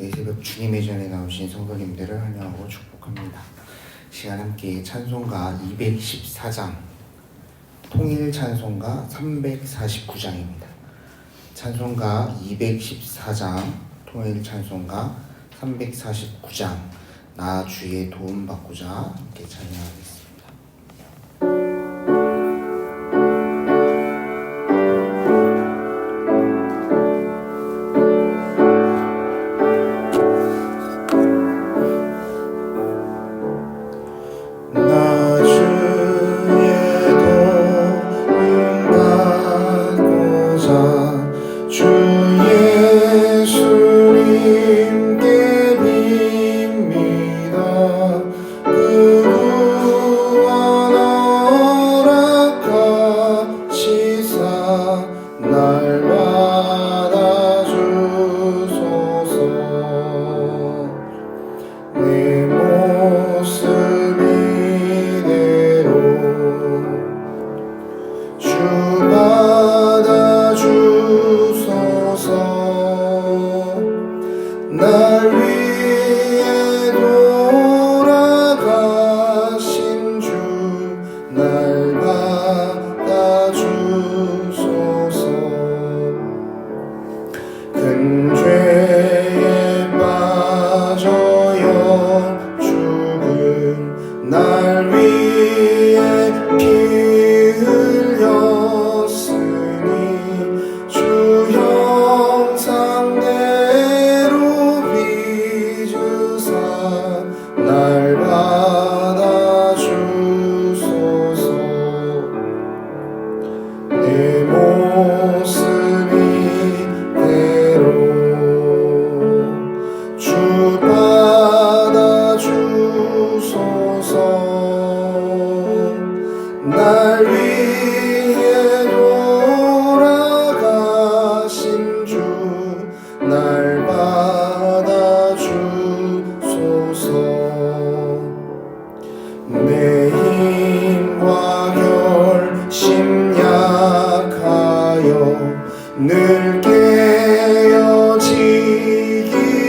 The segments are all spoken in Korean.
이 새벽 주님의 전에 나오신 성도님들을 환영하고 축복합니다. 시간 함께 찬송가 214장, 통일 찬송가 349장입니다. 찬송가 214장, 통일 찬송가 349장, 나 주의 도움 받고자 함께 찬양하겠습니다. 늘 깨어지기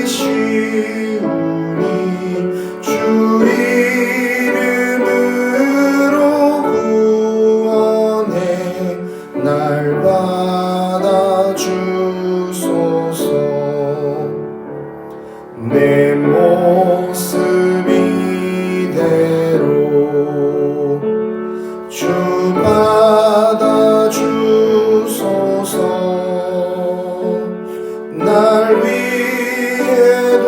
쉬우니 주 이름으로 구원해 날 받아주소서. 내 모습 이대로 주 받아주소서. 날 위해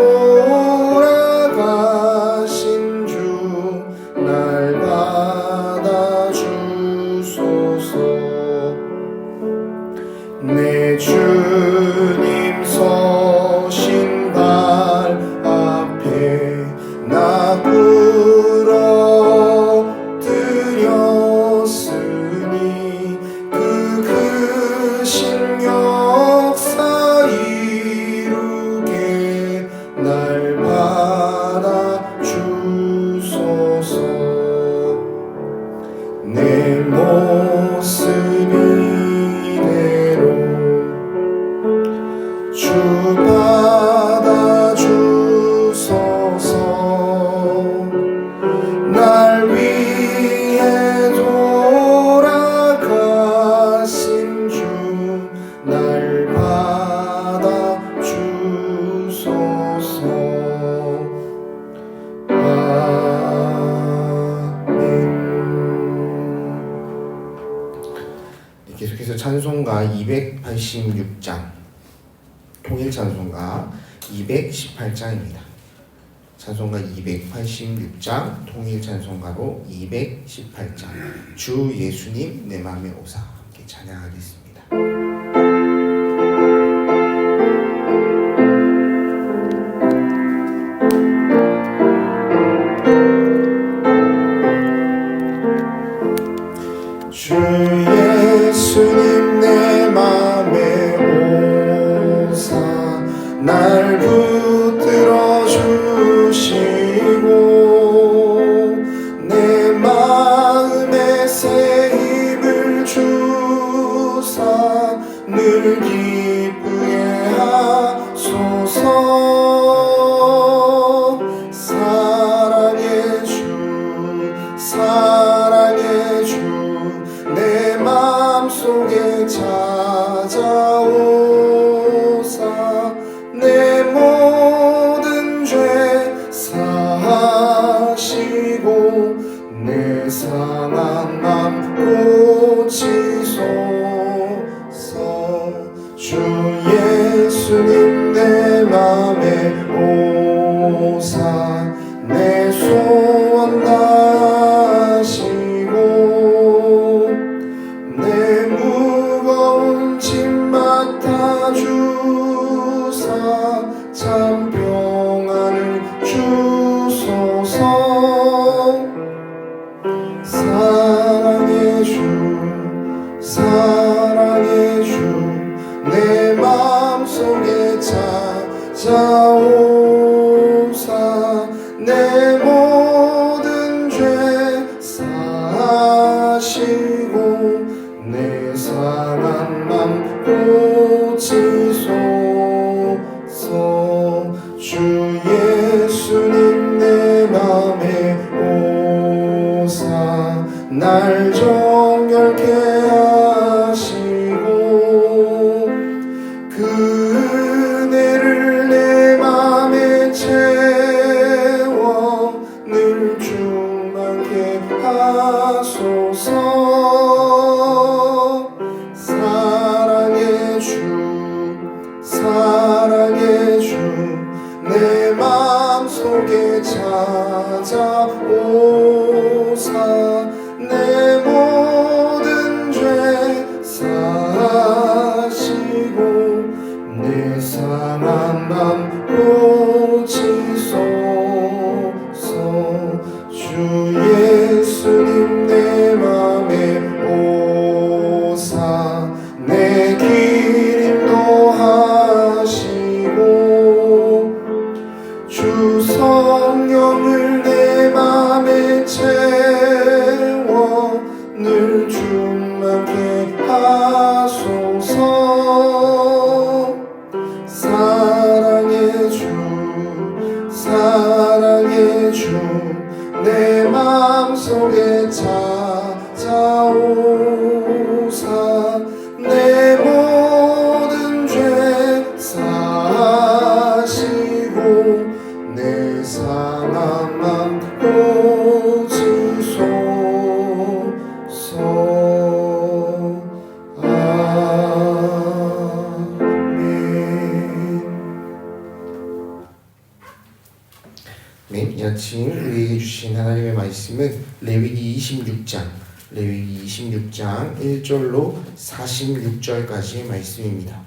돌아가신 주 날 받아주소서. 내 주님 서신 발 앞에 나 부러뜨렸으니 그 크신 역사 이루게 날 받아주소서. 내 모습 이대로 주 받아주소서. 날 위해 돌아가신 주 날 받아주소서. 계속해서 찬송가 286장, 통일 찬송가 218장입니다. 찬송가 286장, 통일 찬송가로 218장, 주 예수님 내 맘에 오사 함께 찬양하겠습니다. 주 예수님 내 맘에 오사 날 붙들어 주시고 내 마음에 새 힘을 주사 늘 기쁘게 하소서. 오사 내 모든 죄 사하시고 내 상한 맘 고치소서. 주 예수님 내 맘에 오사 날 정결케 하시고 그 은혜를 내 맘에 채워 늘 충만케 하소서. 사랑의 주 내 맘속에 찾아오사 내 모든 죄 사하시고 내 상한 맘 고치소서. 주 예수님 내 맘에 오사 내 길 인도하시고 주 성령을 내 맘에 채워 늘 충만케 하소서. 사랑의 주 내 맘속에 찾아오사 내 모든 죄 사하시고 내 상한 맘 고치소서. 네, 이 아침 우리에게 주신 하나님의 말씀은 레위기 26장 1절로 46절까지의 말씀입니다.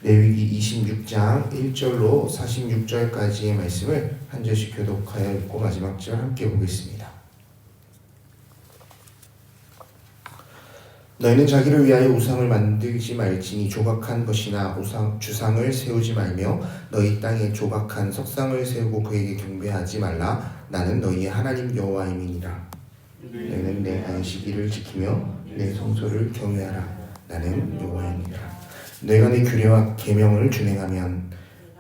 레위기 26장 1절로 46절까지의 말씀을 한 절씩 교독하여 읽고 마지막 절 함께 보겠습니다. 너희는 자기를 위하여 우상을 만들지 말지니 조각한 것이나 주상을 세우지 말며 너희 땅에 조각한 석상을 세우고 그에게 경배하지 말라. 나는 너희의 하나님 여호와임이니라. 너희는 내 안식일을 지키며 내 성소를 경외하라. 나는 여호와이니라. 너희가 내 규례와 계명을 준행하면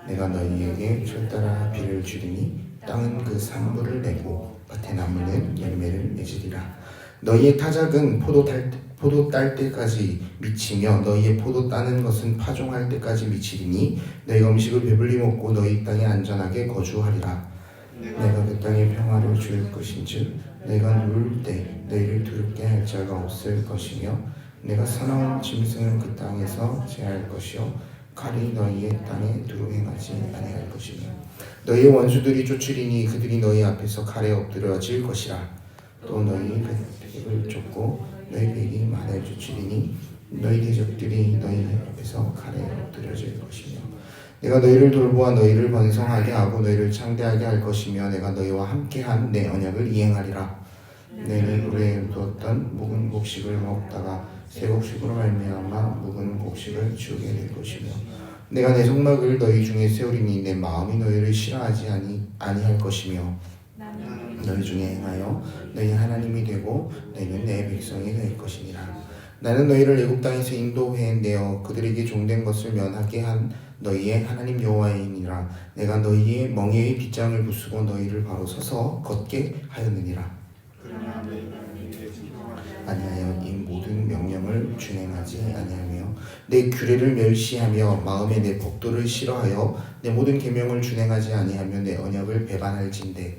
내가 너희에게 철따라 비를 주리니 땅은 그 산물을 내고 밭의 나무는 열매를 맺으리라. 너희의 타작은 포도 딸 때까지 미치며 너희의 포도 따는 것은 파종할 때까지 미치리니 너희가 음식을 배불리 먹고 너희 땅에 안전하게 거주하리라. 내가 그 땅에 평화를 줄 것인즉 너희가 누울 때 너희를 두렵게 할 자가 없을 것이며 내가 사나운 짐승을 그 땅에서 제할 것이요 칼이 너희의 땅에 두루 행하지 아니할 것이며 너희의 원수들이 쫓으리니 그들이 너희 앞에서 칼에 엎드려질 것이라. 또 너희 백을 쫓고 너희 백이 말을 쫓으리니 너희 대적들이 너희 앞에서 칼에 엎드려질 것이며 내가 너희를 돌보아 너희를 번성하게 하고 너희를 창대하게 할 것이며 내가 너희와 함께한 내 언약을 이행하리라. 너희는 물에 두었던 묵은 곡식을 먹다가 새 곡식으로 말미암아 묵은 곡식을 치우게 될 것이며 내가 내 성막을 너희 중에 세우리니 내 마음이 너희를 싫어하지 아니할 것이며 너희 중에 행하여 너희 하나님이 되고 너희는 내 백성이 될 것이니라. 나는 너희를 애굽 땅에서 인도해내어 그들에게 종된 것을 면하게 한 너희의 하나님 여호와이니라. 내가 너희의 멍에의 빗장을 부수고 너희를 바로 서서 걷게 하였느니라. 아니하여 이 모든 명령을 준행하지 아니하며 내 규례를 멸시하며 마음에 내 법도를 싫어하여 내 모든 계명을 준행하지 아니하며 내 언약을 배반할진대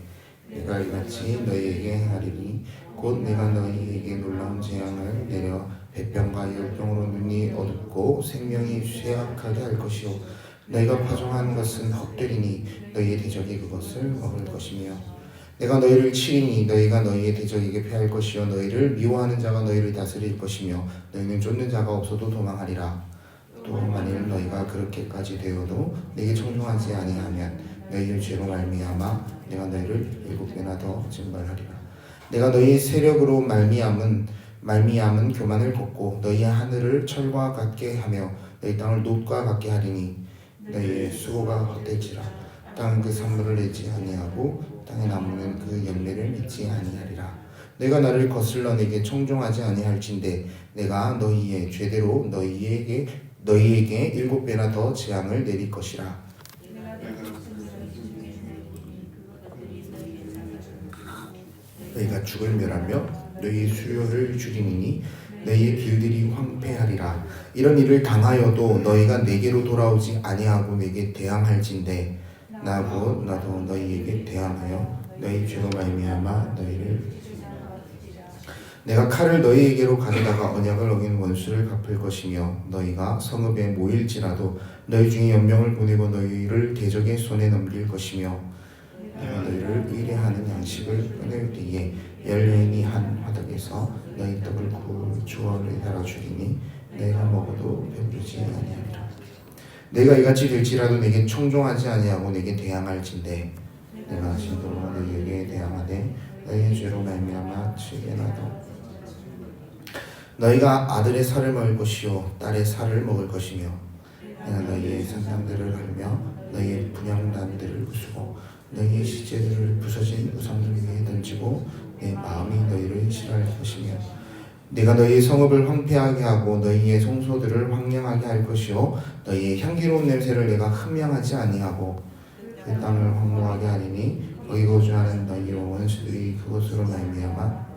내가 이같이 너희에게 행하리니 곧 내가 너희에게 놀라운 재앙을 내려 백병과 열병으로 눈이 어둡고 생명이 쇠약하게 할 것이요 너희가 파종한 것은 헛되리니 너희의 대적이 그것을 먹을 것이며 내가 너희를 치리니 너희가 너희의 대적에게 패할 것이요 너희를 미워하는 자가 너희를 다스릴 것이며 너희는 쫓는 자가 없어도 도망하리라. 또 만일 너희가 그렇게까지 되어도 내게 청종하지 아니하면 너희의 죄로 말미암아 내가 너희를 7배나 더 증발하리라. 내가 너희의 세력으로 말미암은 교만을 걷고 너희의 하늘을 철과 같게 하며 너희 땅을 놋과 같게 하리니 너희의 수고가 헛될지라. 땅은 그 산물을 내지 아니하고 땅의 나무는 그 열매를 맺지 아니하리라. 내가 나를 거슬러 내게 청종하지 아니할진대 내가 너희의 죄대로 너희에게 7배나 더 재앙을 내릴 것이라. 너희가 죽을 멸하며 너희의 수요를 줄이니 너희의 길들이 황폐하리라. 이런 일을 당하여도 너희가 내게로 돌아오지 아니하고 내게 대항할진대 나도 너희에게 대항하여 너희 죄로 말미암아 너희를 내가 칼을 너희에게로 가져다가 언약을 어긴 원수를 갚을 것이며 너희가 성읍에 모일지라도 너희 중에 연명을 보내고 너희를 대적의 손에 넘길 것이며 내가 너희를 의뢰하는 양식을 꺼낼 때에 열여인이 한 화덕에서 너희 떡을 구워 조화를 달아주리니 내가 먹어도 배부르지 아니하리라. 내가 이같이 될지라도 내게 청종하지 아니하고 내게 대항할진대 내가 진도로 너희에게 대항하되 너희의 죄로 말미암아 7배나 더 너희가 아들의 살을 먹을 것이요 딸의 살을 먹을 것이며 내가 너희의 산당들을 헐며 너희의 분향단들을 부수고 너희의 시체들을 부서진 우상들 위에 던지고 내 마음이 너희를 싫어할 것이며 내가 너희의 성읍을 황폐하게 하고 너희의 성소들을 황량하게 할 것이요 너희의 향기로운 냄새를 내가 흠양하지 아니하고 그 땅을 황무하게 하리니 거기 거주하는 너희의 원수들이 그것으로 말미암아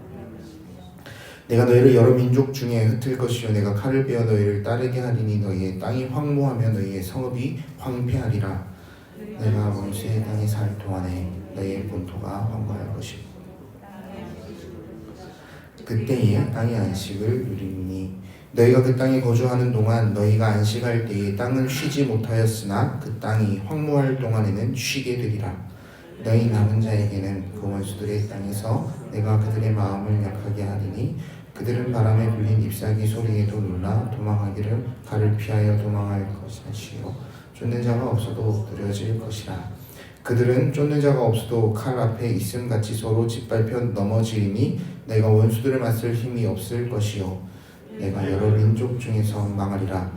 내가 너희를 여러 민족 중에 흩을 것이요 내가 칼을 베어 너희를 따르게 하리니 너희의 땅이 황무하며 너희의 성읍이 황폐하리라. 내가 원수의 땅에 살 동안에 너희의 본토가 황무할 것이고 그때에 땅의 안식을 누리니 너희가 그 땅에 거주하는 동안 너희가 안식할 때에 땅은 쉬지 못하였으나 그 땅이 황무할 동안에는 쉬게 되리라. 너희 남은 자에게는 그 원수들의 땅에서 내가 그들의 마음을 약하게 하리니 그들은 바람에 불린 잎사귀 소리에도 놀라 도망하기를 칼을 피하여 도망할 것이요 쫓는 자가 없어도 두려워질 것이라. 그들은 쫓는 자가 없어도 칼 앞에 있음같이 서로 짓밟혀 넘어지리니 내가 원수들을 맞설 힘이 없을 것이요 내가 여러 민족 중에서 망하리라.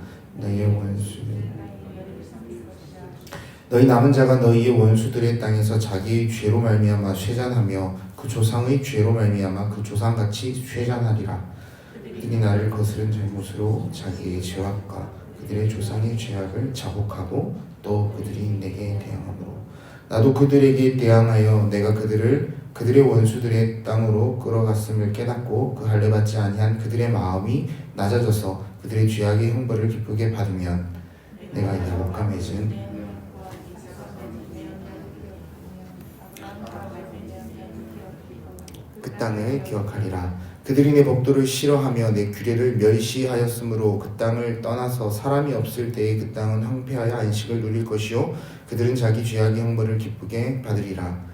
너희 남은 자가 너희의 원수들의 땅에서 자기의 죄로 말미암아 쇠잔하며 그 조상의 죄로 말미암아 그 조상같이 쇠잔하리라. 그들이 나를 거스른 잘못으로 자기의 죄악과 그들의 조상의 죄악을 자복하고 또 그들이 내게 대항하므로 나도 그들에게 대항하여 내가 그들의 원수들의 땅으로 끌어갔음을 깨닫고 그 할례 받지 아니한 그들의 마음이 낮아져서 그들의 죄악의 형벌을 기쁘게 받으면 내가 야곱과 맺은 그 땅을 기억하리라. 그들이 내 법도를 싫어하며 내 규례를 멸시하였으므로 그 땅을 떠나서 사람이 없을 때에 그 땅은 황폐하여 안식을 누릴 것이요 그들은 자기 죄악의 형벌을 기쁘게 받으리라.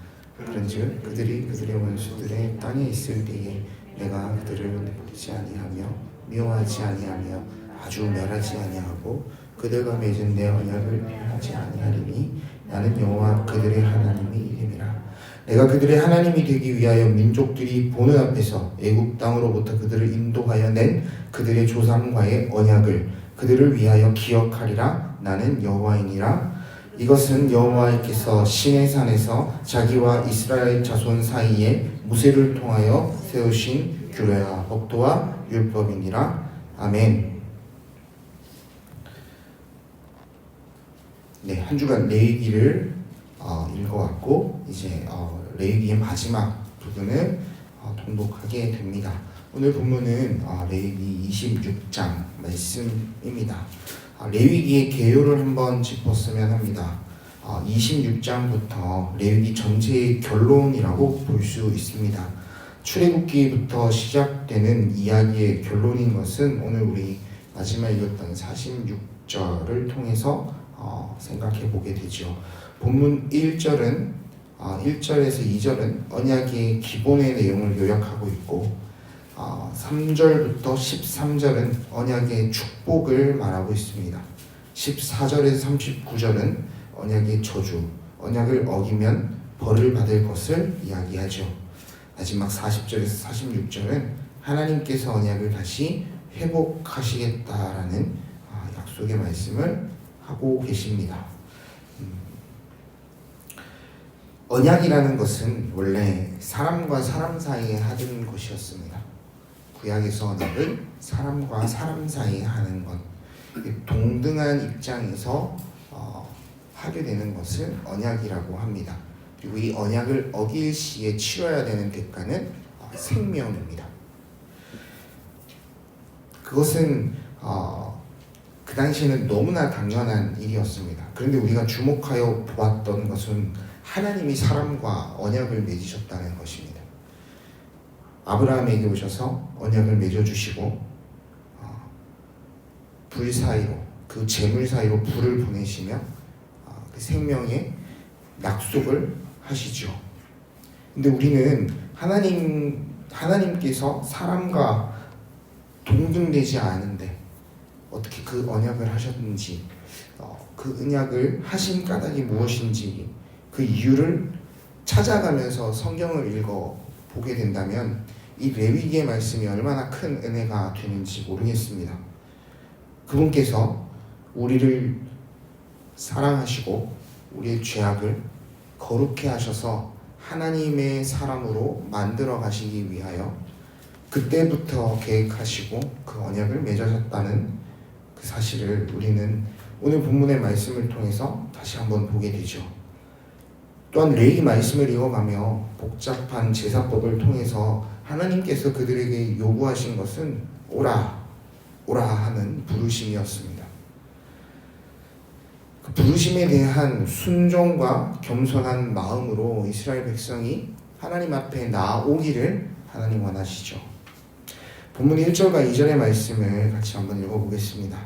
그런즉 그들이 그들의 원수들의 땅에 있을 때에 내가 그들을 내버리지 아니하며 미워하지 아니하며 아주 멸하지 아니하고 그들과 맺은 내 언약을 폐하지 아니하리니 나는 여호와 그들의 하나님이 이름이라. 내가 그들의 하나님이 되기 위하여 민족들이 보는 앞에서 애굽 땅으로부터 그들을 인도하여 낸 그들의 조상과의 언약을 그들을 위하여 기억하리라. 나는 여호와이니라. 이것은 여호와께서 시내산에서 자기와 이스라엘 자손 사이에 모세를 통하여 세우신 규례와 법도와 율법이니라. 아멘. 네, 한 주간 레위기를 읽어왔고 이제 레위기의 마지막 부분을 통독하게 됩니다. 오늘 본문은 레위기 26장 말씀입니다. 레위기의 개요를 한번 짚었으면 합니다. 26장부터 레위기 전체의 결론이라고 볼 수 있습니다. 출애굽기부터 시작되는 이야기의 결론인 것은 오늘 우리 마지막 읽었던 46절을 통해서 생각해 보게 되죠. 본문 1절에서 2절은 언약의 기본의 내용을 요약하고 있고 3절부터 13절은 언약의 축복을 말하고 있습니다. 14절에서 39절은 언약의 저주, 언약을 어기면 벌을 받을 것을 이야기하죠. 마지막 40절에서 46절은 하나님께서 언약을 다시 회복하시겠다라는 약속의 말씀을 하고 계십니다. 언약이라는 것은 원래 사람과 사람 사이에 하던 것이었습니다. 구약에서 언약은 사람과 사람 사이에 하는 것, 동등한 입장에서 하게 되는 것을 언약이라고 합니다. 그리고 이 언약을 어길 시에 치러야 되는 대가는 생명입니다. 그것은 그 당시에는 너무나 당연한 일이었습니다. 그런데 우리가 주목하여 보았던 것은 하나님이 사람과 언약을 맺으셨다는 것입니다. 아브라함에게 오셔서 언약을 맺어주시고 불 사이로, 그 재물 사이로 불을 보내시며 그 생명의 약속을 하시죠. 근데 우리는 하나님께서 사람과 동등되지 않은데 어떻게 그 언약을 하셨는지, 그 언약을 하신 까닭이 무엇인지 그 이유를 찾아가면서 성경을 읽어보게 된다면 이 레위기의 말씀이 얼마나 큰 은혜가 되는지 모르겠습니다. 그분께서 우리를 사랑하시고 우리의 죄악을 거룩해 하셔서 하나님의 사람으로 만들어 가시기 위하여 그때부터 계획하시고 그 언약을 맺으셨다는 그 사실을 우리는 오늘 본문의 말씀을 통해서 다시 한번 보게 되죠. 또한 레위기 말씀을 읽어가며 복잡한 제사법을 통해서 하나님께서 그들에게 요구하신 것은 오라 하는 부르심이었습니다. 그 부르심에 대한 순종과 겸손한 마음으로 이스라엘 백성이 하나님 앞에 나아오기를 하나님 원하시죠. 본문 1절과 2절의 말씀을 같이 한번 읽어보겠습니다.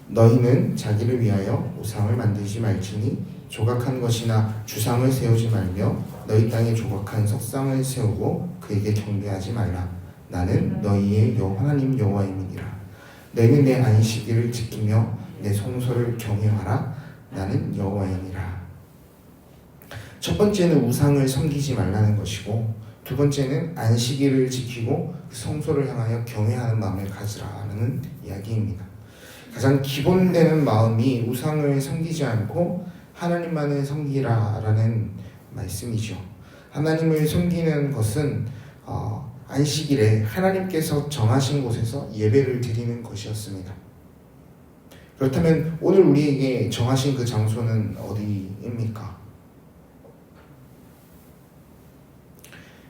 너희는 자기를 위하여 우상을 만들지 말지니 조각한 것이나 주상을 세우지 말며 너희 땅에 조각한 석상을 세우고 그에게 경배하지 말라. 나는 너희의 하나님 여호와임이니라. 너희는 내 안식일을 지키며 내 성소를 경외하라. 나는 여호와이니라. 첫 번째는 우상을 섬기지 말라는 것이고, 두 번째는 안식일을 지키고 성소를 향하여 경외하는 마음을 가지라는 이야기입니다. 가장 기본되는 마음이 우상을 섬기지 않고 하나님만을 섬기라라는 말씀이죠. 하나님을 섬기는 것은 안식일에 하나님께서 정하신 곳에서 예배를 드리는 것이었습니다. 그렇다면 오늘 우리에게 정하신 그 장소는 어디입니까?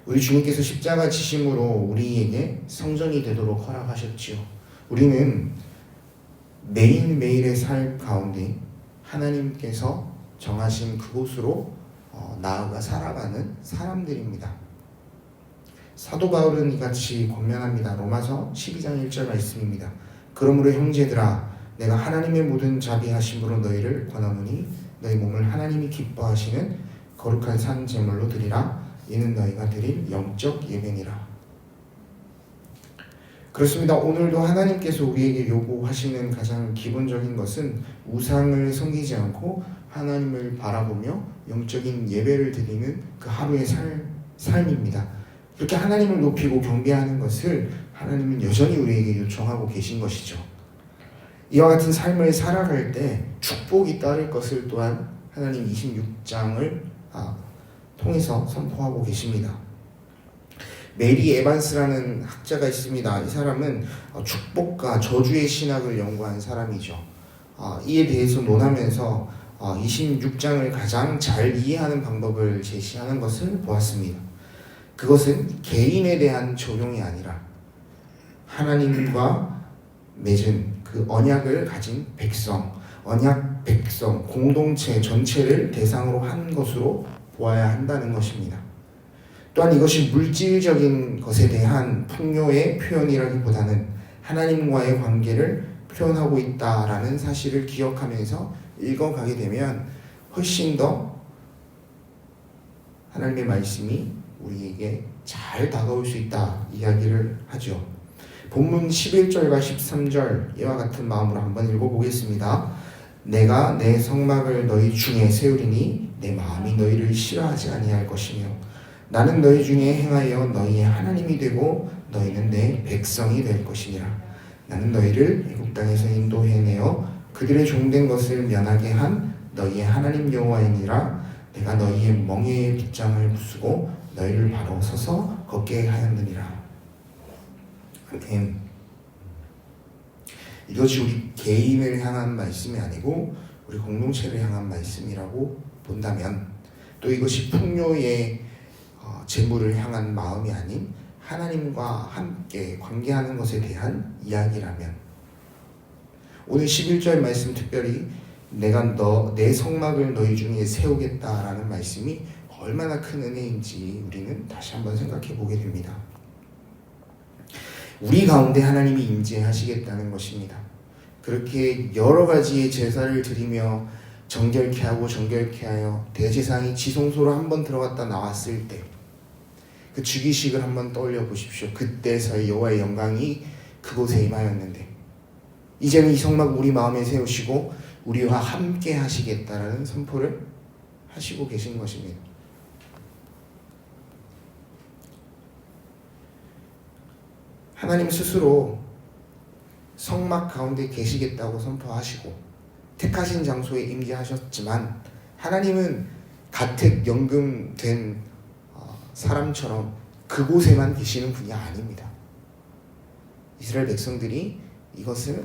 우리 주님께서 십자가 지심으로 우리에게 성전이 되도록 허락하셨지요. 우리는 매일매일의 삶 가운데 하나님께서 정하신 그곳으로 나아가 살아가는 사람들입니다. 사도 바울은 이같이 권면합니다. 로마서 12장 1절 말씀입니다. 그러므로 형제들아, 내가 하나님의 모든 자비하심으로 너희를 권하노니 너희 몸을 하나님이 기뻐하시는 거룩한 산 제물로 드리라. 이는 너희가 드릴 영적 예배니라. 그렇습니다. 오늘도 하나님께서 우리에게 요구하시는 가장 기본적인 것은 우상을 섬기지 않고 하나님을 바라보며 영적인 예배를 드리는 그 하루의 삶입니다. 그렇게 하나님을 높이고 경배하는 것을 하나님은 여전히 우리에게 요청하고 계신 것이죠. 이와 같은 삶을 살아갈 때 축복이 따를 것을 또한 하나님 26장을 통해서 선포하고 계십니다. 메리 에반스라는 학자가 있습니다. 이 사람은 축복과 저주의 신학을 연구한 사람이죠. 이에 대해서 논하면서 26장을 가장 잘 이해하는 방법을 제시하는 것을 보았습니다. 그것은 개인에 대한 적용이 아니라 하나님과 맺은 그 언약을 가진 언약 백성, 공동체 전체를 대상으로 한 것으로 보아야 한다는 것입니다. 또한 이것이 물질적인 것에 대한 풍요의 표현이라기보다는 하나님과의 관계를 표현하고 있다라는 사실을 기억하면서 읽어가게 되면 훨씬 더 하나님의 말씀이 우리에게 잘 다가올 수 있다 이야기를 하죠. 본문 11절과 13절 이와 같은 마음으로 한번 읽어보겠습니다. 내가 내 성막을 너희 중에 세우리니 내 마음이 너희를 싫어하지 아니할 것이며 나는 너희 중에 행하여 너희의 하나님이 되고 너희는 내 백성이 될 것이니라. 나는 너희를 애국 땅에서 인도해내어 그들의 종된 것을 면하게 한 너희의 하나님 여호와이니라. 내가 너희의 멍에의 빗장을 부수고 너희를 바로 서서 걷게 하였느니라. 아멘. 이것이 우리 개인을 향한 말씀이 아니고 우리 공동체를 향한 말씀이라고 본다면, 또 이것이 풍요의 재물을 향한 마음이 아닌 하나님과 함께 관계하는 것에 대한 이야기라면, 오늘 11절 말씀, 특별히 내가 내 성막을 너희 중에 세우겠다라는 말씀이 얼마나 큰 은혜인지 우리는 다시 한번 생각해 보게 됩니다. 우리 가운데 하나님이 임재하시겠다는 것입니다. 그렇게 여러 가지의 제사를 드리며 정결케 하고 정결케 하여 대제사장이 지성소로 한번 들어갔다 나왔을 때 그 주기식을 한번 떠올려 보십시오. 그때서야 여호와의 영광이 그곳에 임하였는데, 이제는 이 성막 우리 마음에 세우시고 우리와 함께 하시겠다라는 선포를 하시고 계신 것입니다. 하나님 스스로 성막 가운데 계시겠다고 선포하시고 택하신 장소에 임재하셨지만, 하나님은 가택 연금된 사람처럼 그곳에만 계시는 분이 아닙니다. 이스라엘 백성들이 이것을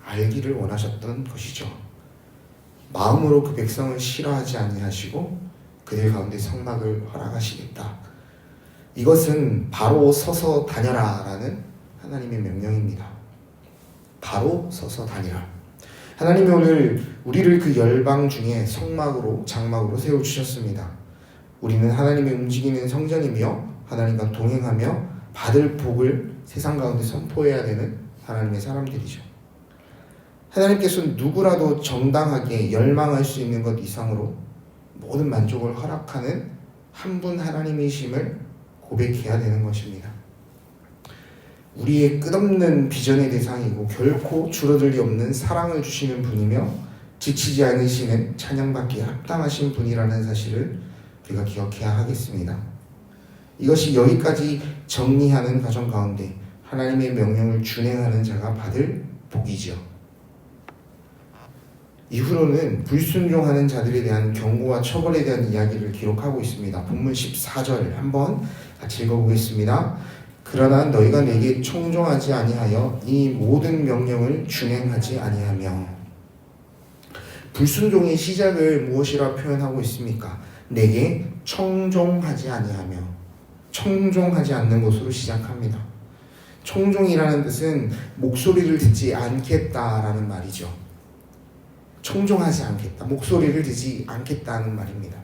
알기를 원하셨던 것이죠. 마음으로 그 백성을 싫어하지 아니하시고 그들 가운데 성막을 허락하시겠다. 이것은 바로 서서 다녀라 라는 하나님의 명령입니다. 바로 서서 다니라. 하나님이 오늘 우리를 그 열방 중에 성막으로, 장막으로 세워주셨습니다. 우리는 하나님의 움직이는 성전이며 하나님과 동행하며 받을 복을 세상 가운데 선포해야 되는 하나님의 사람들이죠. 하나님께서는 누구라도 정당하게 열망할 수 있는 것 이상으로 모든 만족을 허락하는 한 분 하나님이심을 고백해야 되는 것입니다. 우리의 끝없는 비전의 대상이고 결코 줄어들 리 없는 사랑을 주시는 분이며 지치지 않으시는 찬양받기에 합당하신 분이라는 사실을 우리가 기억해야 하겠습니다. 이것이 여기까지 정리하는 과정 가운데 하나님의 명령을 준행하는 자가 받을 복이죠. 이후로는 불순종하는 자들에 대한 경고와 처벌에 대한 이야기를 기록하고 있습니다. 본문 14절 한번 같이 읽어보겠습니다. 그러나 너희가 내게 청종하지 아니하여 이 모든 명령을 준행하지 아니하며. 불순종의 시작을 무엇이라 표현하고 있습니까? 내게 청종하지 아니하며, 청종하지 않는 것으로 시작합니다. 청종이라는 뜻은 목소리를 듣지 않겠다라는 말이죠. 청종하지 않겠다, 목소리를 듣지 않겠다는 말입니다.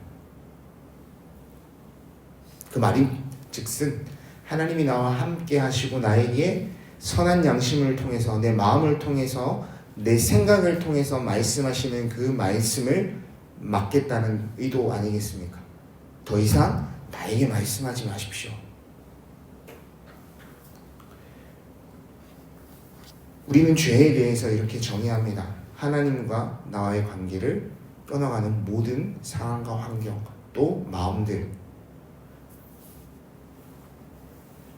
그 말이 즉슨 하나님이 나와 함께 하시고 나에게 선한 양심을 통해서, 내 마음을 통해서, 내 생각을 통해서 말씀하시는 그 말씀을 맡겠다는 의도 아니겠습니까? 더 이상 나에게 말씀하지 마십시오. 우리는 죄에 대해서 이렇게 정의합니다. 하나님과 나와의 관계를 끊어가는 모든 상황과 환경, 또 마음들,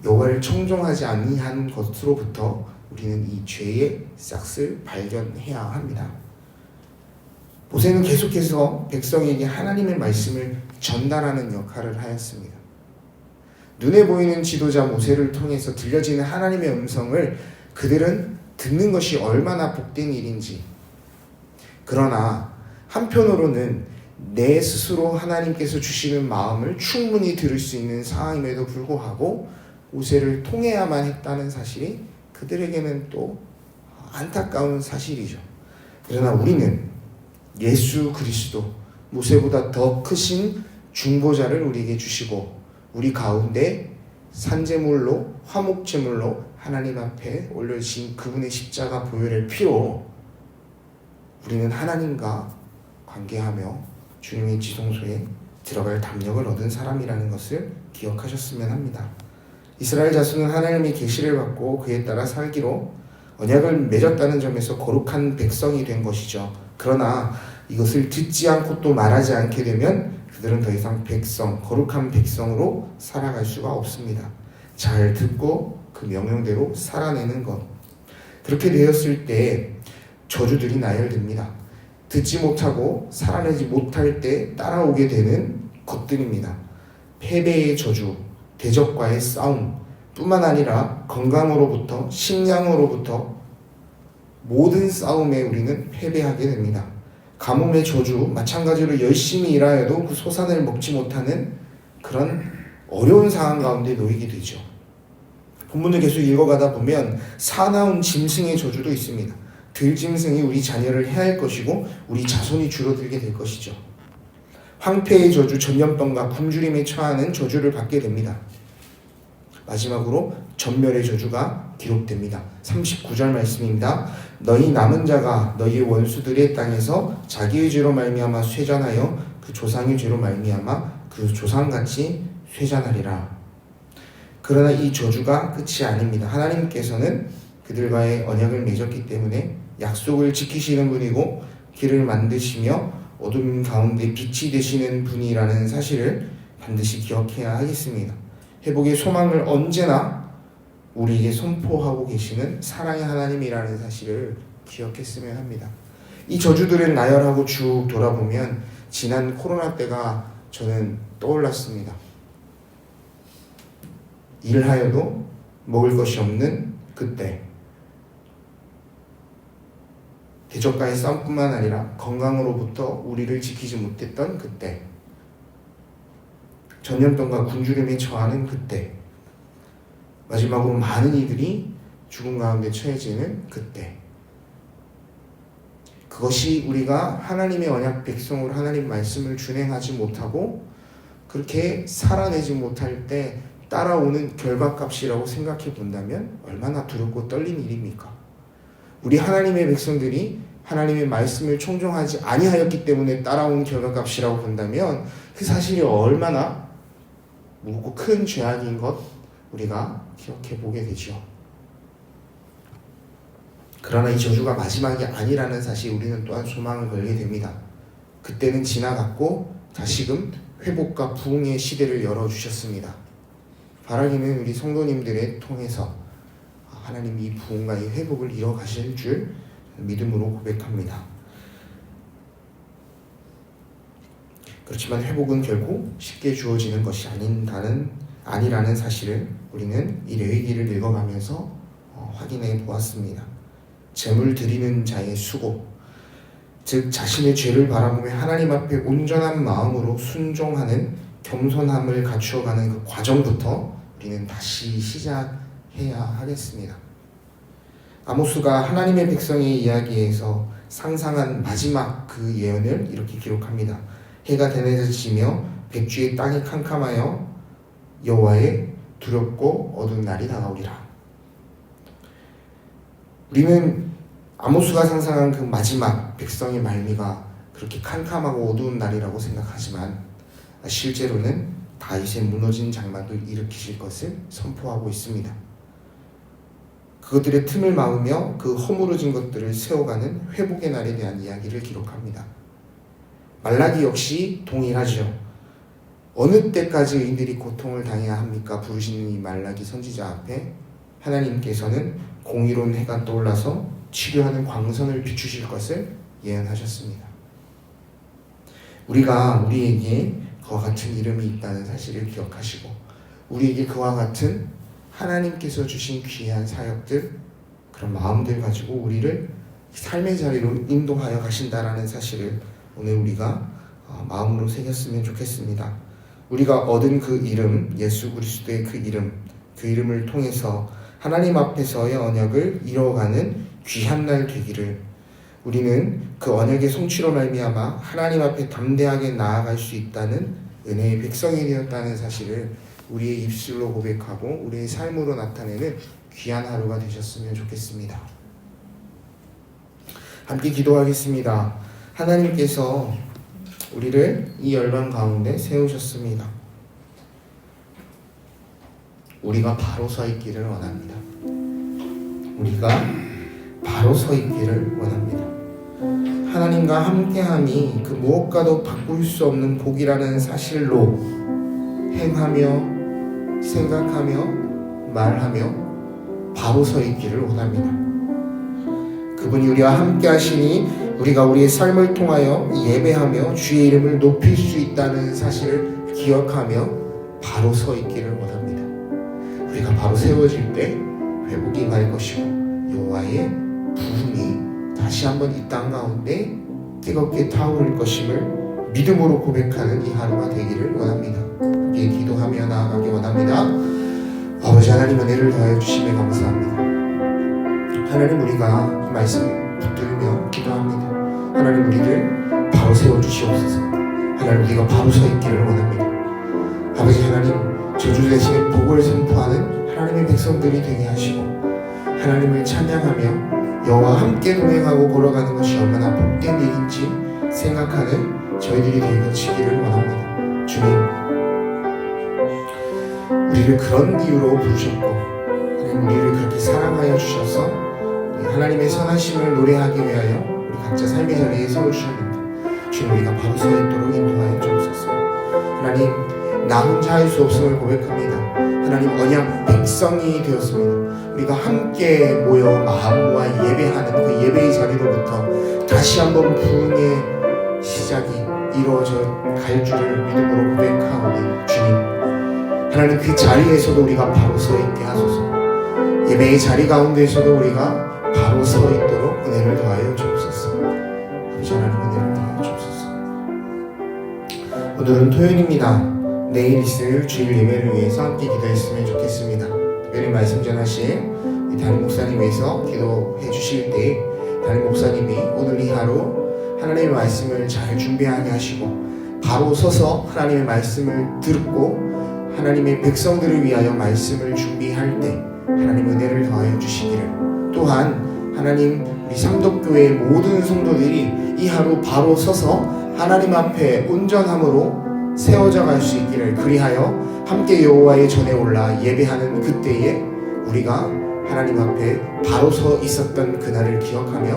여호와를 청종하지 아니한 것으로부터 우리는 이 죄의 싹을 발견해야 합니다. 모세는 계속해서 백성에게 하나님의 말씀을 전달하는 역할을 하였습니다. 눈에 보이는 지도자 모세를 통해서 들려지는 하나님의 음성을 그들은 듣는 것이 얼마나 복된 일인지, 그러나 한편으로는 내 스스로 하나님께서 주시는 마음을 충분히 들을 수 있는 상황임에도 불구하고 모세를 통해야만 했다는 사실이 그들에게는 또 안타까운 사실이죠. 그러나 우리는 예수 그리스도, 모세보다 더 크신 중보자를 우리에게 주시고 우리 가운데 산제물로, 화목제물로 하나님 앞에 올려주신 그분의 십자가 보혈의 피로 우리는 하나님과 관계하며 주님의 지성소에 들어갈 담력을 얻은 사람이라는 것을 기억하셨으면 합니다. 이스라엘 자손은 하나님의 계시를 받고 그에 따라 살기로 언약을 맺었다는 점에서 거룩한 백성이 된 것이죠. 그러나 이것을 듣지 않고 또 말하지 않게 되면 그들은 더 이상 백성, 거룩한 백성으로 살아갈 수가 없습니다. 잘 듣고 그 명령대로 살아내는 것. 그렇게 되었을 때 저주들이 나열됩니다. 듣지 못하고 살아내지 못할 때 따라오게 되는 것들입니다. 패배의 저주, 대적과의 싸움 뿐만 아니라 건강으로부터 식량으로부터 모든 싸움에 우리는 패배하게 됩니다. 가뭄의 저주, 마찬가지로 열심히 일하여도 그 소산을 먹지 못하는 그런 어려운 상황 가운데 놓이게 되죠. 본문을 계속 읽어가다 보면 사나운 짐승의 저주도 있습니다. 들짐승이 우리 자녀를 해할 것이고 우리 자손이 줄어들게 될 것이죠. 황폐의 저주, 전염병과 굶주림에 처하는 저주를 받게 됩니다. 마지막으로 전멸의 저주가 기록됩니다. 39절 말씀입니다. 너희 남은 자가 너희 원수들의 땅에서 자기의 죄로 말미암아 쇠잔하여 그 조상의 죄로 말미암아 그 조상같이 쇠잔하리라. 그러나 이 저주가 끝이 아닙니다. 하나님께서는 그들과의 언약을 맺었기 때문에 약속을 지키시는 분이고 길을 만드시며 어둠 가운데 빛이 되시는 분이라는 사실을 반드시 기억해야 하겠습니다. 회복의 소망을 언제나 우리에게 선포하고 계시는 사랑의 하나님이라는 사실을 기억했으면 합니다. 이 저주들을 나열하고 쭉 돌아보면 지난 코로나 때가 저는 떠올랐습니다. 일하여도 먹을 것이 없는 그때, 대적과의 싸움뿐만 아니라 건강으로부터 우리를 지키지 못했던 그때, 전염병과 굶주림에 처하는 그때, 마지막으로 많은 이들이 죽음 가운데 처해지는 그때, 그것이 우리가 하나님의 언약 백성으로 하나님 말씀을 준행하지 못하고 그렇게 살아내지 못할 때 따라오는 결과값이라고 생각해 본다면 얼마나 두렵고 떨린 일입니까? 우리 하나님의 백성들이 하나님의 말씀을 청종하지 아니하였기 때문에 따라온 결과값이라고 본다면 그 사실이 얼마나 무겁고 큰 죄악인 것 우리가 기억해 보게 되죠. 그러나 이 저주가 마지막이 아니라는 사실 우리는 또한 소망을 걸게 됩니다. 그때는 지나갔고 다시금 회복과 부흥의 시대를 열어주셨습니다. 바라기는 우리 성도님들의 통해서 하나님이 이 부흥과 이 회복을 이뤄가실 줄 믿음으로 고백합니다. 그렇지만 회복은 결국 쉽게 주어지는 것이 아니라는 사실을 우리는 이 레위기를 읽어가면서 확인해 보았습니다. 제물 드리는 자의 수고, 즉 자신의 죄를 바라보며 하나님 앞에 온전한 마음으로 순종하는 겸손함을 갖추어가는 그 과정부터 우리는 다시 시작해야 하겠습니다. 아모스가 하나님의 백성의 이야기에서 상상한 마지막 그 예언을 이렇게 기록합니다. 해가 데내져지며 백주의 땅이 캄캄하여 여호와의 두렵고 어두운 날이 다가오리라. 우리는 아모스가 상상한 그 마지막 백성의 말미가 그렇게 캄캄하고 어두운 날이라고 생각하지만 실제로는 다윗의 무너진 장막을 일으키실 것을 선포하고 있습니다. 그것들의 틈을 막으며 그 허물어진 것들을 세워가는 회복의 날에 대한 이야기를 기록합니다. 말라기 역시 동일하죠. 어느 때까지 의인들이 고통을 당해야 합니까? 부르시는 이 말라기 선지자 앞에 하나님께서는 공의로운 해가 떠올라서 치료하는 광선을 비추실 것을 예언하셨습니다. 우리가 우리에게 그와 같은 이름이 있다는 사실을 기억하시고 우리에게 그와 같은 하나님께서 주신 귀한 사역들, 그런 마음들 가지고 우리를 삶의 자리로 인도하여 가신다라는 사실을 오늘 우리가 마음으로 새겼으면 좋겠습니다. 우리가 얻은 그 이름, 예수 그리스도의 그 이름을 통해서 하나님 앞에서의 언약을 이뤄가는 귀한 날 되기를, 우리는 그 언약의 성취로 말미암아 하나님 앞에 담대하게 나아갈 수 있다는 은혜의 백성이 되었다는 사실을 우리의 입술로 고백하고 우리의 삶으로 나타내는 귀한 하루가 되셨으면 좋겠습니다. 함께 기도하겠습니다. 하나님께서 우리를 이 열방 가운데 세우셨습니다. 우리가 바로 서 있기를 원합니다. 우리가 바로 서 있기를 원합니다. 하나님과 함께함이 그 무엇과도 바꿀 수 없는 복이라는 사실로 행하며 생각하며 말하며 바로 서 있기를 원합니다. 그 그분이 우리와 함께 하시니 우리가 우리의 삶을 통하여 예배하며 주의 이름을 높일 수 있다는 사실을 기억하며 바로 서 있기를 원합니다. 우리가 바로 세워질 때 회복이 임할 것이고 여호와의 부흥이 다시 한번 이 땅 가운데 뜨겁게 타오를 것임을 믿음으로 고백하는 이 하루가 되기를 원합니다. 함께 기도하며 나아가기 원합니다. 아버지 하나님, 은혜를 더하여 주심에 감사합니다. 하나님, 우리가 이 말씀 붙들며 기도합니다. 하나님, 우리를 바로 세워주시옵소서. 하나님, 우리가 바로 서 있기를 원합니다. 아버지 하나님, 저주 대신에 복을 선포하는 하나님의 백성들이 되게 하시고 하나님을 찬양하며 여호와 함께 동행하고 걸어가는 것이 얼마나 복된 일인지 생각하는 저희들이 되어지기를 원합니다. 주님, 우리를 그런 이유로 부르셨고 하나님, 우리를 그렇게 사랑하여 주셔서 하나님의 선하심을 노래하기 위하여 우리 각자 삶의 자리에 세워주셨는데 주님, 우리가 바로 서 있도록 인도하여 주옵소서. 하나님, 나 혼자 할 수 없음을 고백합니다. 하나님, 언약 백성이 되었습니다. 우리가 함께 모여 마음 모아 예배하는 그 예배의 자리로부터 다시 한번 부흥의 시작이 이루어져 갈 줄을 믿음으로 고백하오니 주님, 하나님, 그 자리에서도 우리가 바로 서 있게 하소서. 예배의 자리 가운데에서도 우리가 바로 서 있도록 은혜를 더하여 주옵소서. 아버지 하나님, 은혜를 더하여 주옵소서. 오늘은 토요일입니다. 내일 있을 주일 예배를 위해서 함께 기도했으면 좋겠습니다. 특별히 말씀 전하실 담임 목사님 위해서 기도해 주실 때 담임 목사님이 오늘 이 하루 하나님의 말씀을 잘 준비하게 하시고 바로 서서 하나님의 말씀을 듣고 하나님의 백성들을 위하여 말씀을 준비할 때 하나님 은혜를 더하여 주시기를, 또한 하나님 우리 삼덕교회의 모든 성도들이 이 하루 바로 서서 하나님 앞에 온전함으로 세워져 갈 수 있기를, 그리하여 함께 여호와의 전에 올라 예배하는 그때에 우리가 하나님 앞에 바로 서 있었던 그날을 기억하며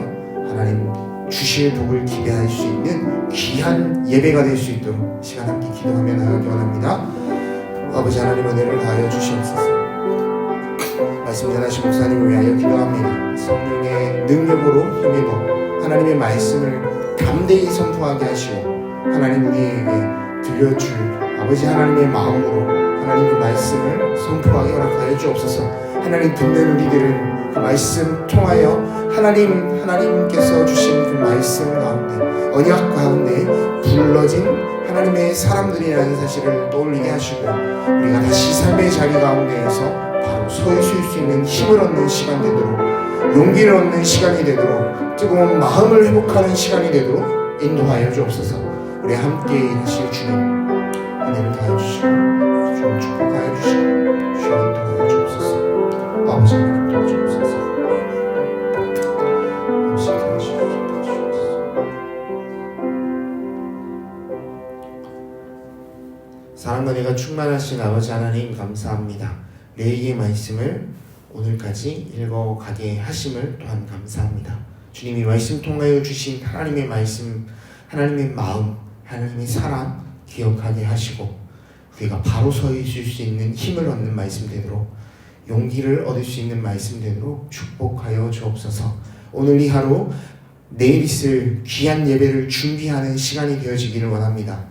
하나님 주실 복을 기대할 수 있는 귀한 예배가 될 수 있도록 시간 함께 기도하며 나가기 원합니다. 아버지 하나님, 은혜를 다하여 주시옵소서. 말씀 전하신 목사님을 위하여 기도합니다. 성령의 능력으로 힘입어 하나님의 말씀을 담대히 선포하게 하시고 하나님 우리에게 들려줄 아버지 하나님의 마음으로 하나님 그 말씀을 선포하게 허락하여 주옵소서. 하나님, 듣는 우리들은 그 말씀 통하여 하나님께서 주신 그 말씀 가운데 언약 가운데 불러진 하나님의 사람들이라는 사실을 떠올리게 하시고 우리가 다시 삶의 자리 가운데에서 바로 서 있을 수 있는 힘을 얻는 시간 되도록, 용기를 얻는 시간이 되도록, 뜨거운 마음을 회복하는 시간이 되도록 인도하여 주옵소서. 우리 함께 일하실 주님 은혜를 다해 주시고 주님 축복하여 주시고 주님 인도하여 주옵소서. 아버지 하나님 도와주옵소서. 음식하여 주옵소서. 사랑과 은혜가 충만하신 아버지 하나님, 감사합니다. 레위기의 말씀을 오늘까지 읽어가게 하심을 또한 감사합니다. 주님이 말씀 통하여 주신 하나님의 말씀, 하나님의 마음, 하나님의 사랑 기억하게 하시고 우리가 바로 서 있을 수 있는 힘을 얻는 말씀 되도록, 용기를 얻을 수 있는 말씀 되도록 축복하여 주옵소서. 오늘 이 하루 내일 있을 귀한 예배를 준비하는 시간이 되어지기를 원합니다.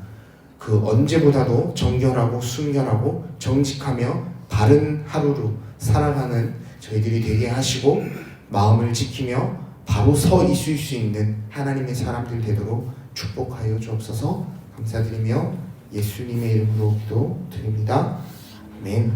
그 언제보다도 정결하고 순결하고 정직하며 바른 하루로 살아가는 저희들이 되게 하시고 마음을 지키며 바로 서 있을 수 있는 하나님의 사람들 되도록 축복하여 주옵소서. 감사드리며 예수님의 이름으로 기도드립니다. 아멘.